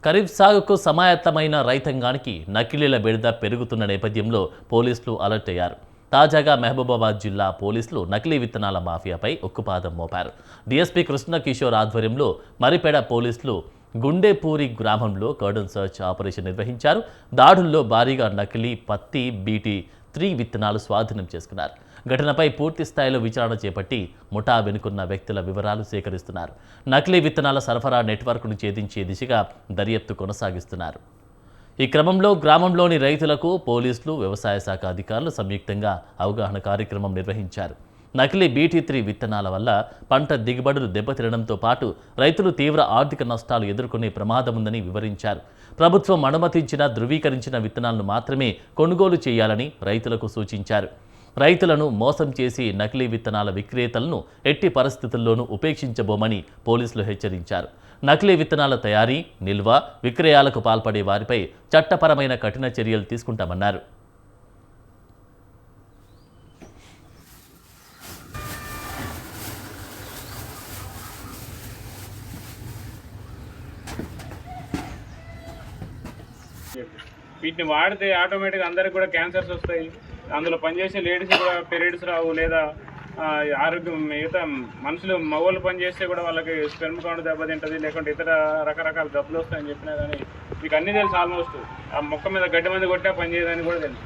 ఖరీఫ్ సాగుకు సమాయత్తమైన రైతాంగానికి నకిలీల బెడద పెరుగుతున్న నేపథ్యంలో పోలీసులు అలర్ట్ అయ్యారు. తాజాగా మహబూబాబాద్ జిల్లా పోలీసులు నకిలీ విత్తనాల మాఫియాపై ఉక్కుపాదం మోపారు. డీఎస్పీ కృష్ణ కిషోర్ ఆధ్వర్యంలో మరిపేడ పోలీసులు గుండెపూరి గ్రామంలో కర్డన్ సర్చ్ ఆపరేషన్ నిర్వహించారు. దాడుల్లో భారీగా నకిలీ పత్తి BT3 విత్తనాలు స్వాధీనం చేసుకున్నారు. ఘటనపై పూర్తి స్థాయిలో విచారణ చేపట్టి ముఠా వెనుకున్న వ్యక్తుల వివరాలు సేకరిస్తున్నారు. నకిలీ విత్తనాల సరఫరా నెట్వర్క్ను ఛేదించే దిశగా దర్యాప్తు కొనసాగిస్తున్నారు. ఈ క్రమంలో గ్రామంలోని రైతులకు పోలీసులు, వ్యవసాయ శాఖ అధికారులు సంయుక్తంగా అవగాహన కార్యక్రమం నిర్వహించారు. నకిలీ BT3 విత్తనాల వల్ల పంట దిగుబడులు దెబ్బతినడంతో పాటు రైతులు తీవ్ర ఆర్థిక నష్టాలు ఎదుర్కొనే ప్రమాదం ఉందని వివరించారు. ప్రభుత్వం అనుమతించిన ధృవీకరించిన విత్తనాలను మాత్రమే కొనుగోలు చేయాలని రైతులకు సూచించారు. రైతులను మోసం చేసి నకిలీ విత్తనాల విక్రేతలను ఎట్టి పరిస్థితుల్లోనూ ఉపేక్షించబోమని పోలీసులు హెచ్చరించారు. నకిలీ విత్తనాల తయారీ, నిల్వ, విక్రయాలకు పాల్పడే వారిపై చట్టపరమైన కఠిన చర్యలు తీసుకుంటామన్నారు. వీటిని వాడితే ఆటోమేటిక్గా అందరికి కూడా క్యాన్సర్స్ వస్తాయి. అందులో పనిచేసే లేడీస్ కూడా పీరియడ్స్ రావు, లేదా ఆరోగ్యం మిగతా మనుషులు మగవాళ్ళు పనిచేస్తే కూడా వాళ్ళకి స్పెర్మ్ కౌంట్ దెబ్బతింటుంది, లేకుంటే ఇతర రకరకాల జబ్బులు వస్తాయని చెప్పినా కానీ మీకు అన్నీ తెలుసు. ఆల్మోస్ట్ ఆ మొక్క మీద గడ్డి మంది కొట్టా పనిచేయదని కూడా తెలుసు.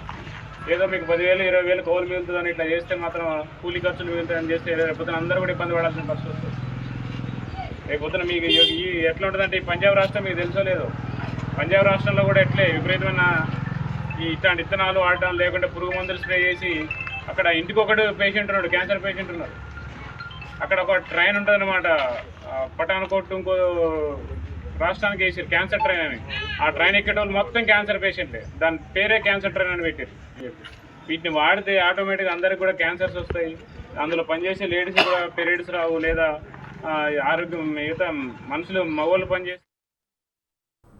ఏదో మీకు 10,000 20,000 కౌలు మిగులుతుందని ఇట్లా చేస్తే మాత్రం కూలీ ఖర్చులు మిగులుతాయని చేస్తే రేపొద్దున అందరూ కూడా ఇబ్బంది పడాల్సిన పరిస్థితి వస్తుంది. రేపొద్దున మీకు ఈ ఎట్లా ఉంటుందంటే ఈ పంజాబ్ రాష్ట్రం మీకు తెలుసో లేదో, పంజాబ్ రాష్ట్రంలో కూడా ఎట్లే విపరీతమైన ఇట్లాంటి విత్తనాలు వాడటం, లేకుంటే పురుగు మందులు స్ప్రే చేసి అక్కడ ఇంటికి ఒకటి పేషెంట్ ఉన్నాడు, క్యాన్సర్ పేషెంట్ ఉన్నాడు. అక్కడ ఒక ట్రైన్ ఉంటుంది అనమాట, పఠాన్కోట్ ఇంకో రాష్ట్రానికి వేసారు క్యాన్సర్ ట్రైన్ అని. ఆ ట్రైన్ ఎక్కేటోళ్ళు మొత్తం క్యాన్సర్ పేషెంట్లే, దాని పేరే క్యాన్సర్ ట్రైన్ అని పెట్టారు. వీటిని వాడితే ఆటోమేటిక్గా అందరికి కూడా క్యాన్సర్స్ వస్తాయి. అందులో పనిచేసే లేడీస్ కూడా పీరియడ్స్ రావు, లేదా ఆరోగ్యం మిగతా మనుషులు మగవాళ్ళు పనిచేస్తే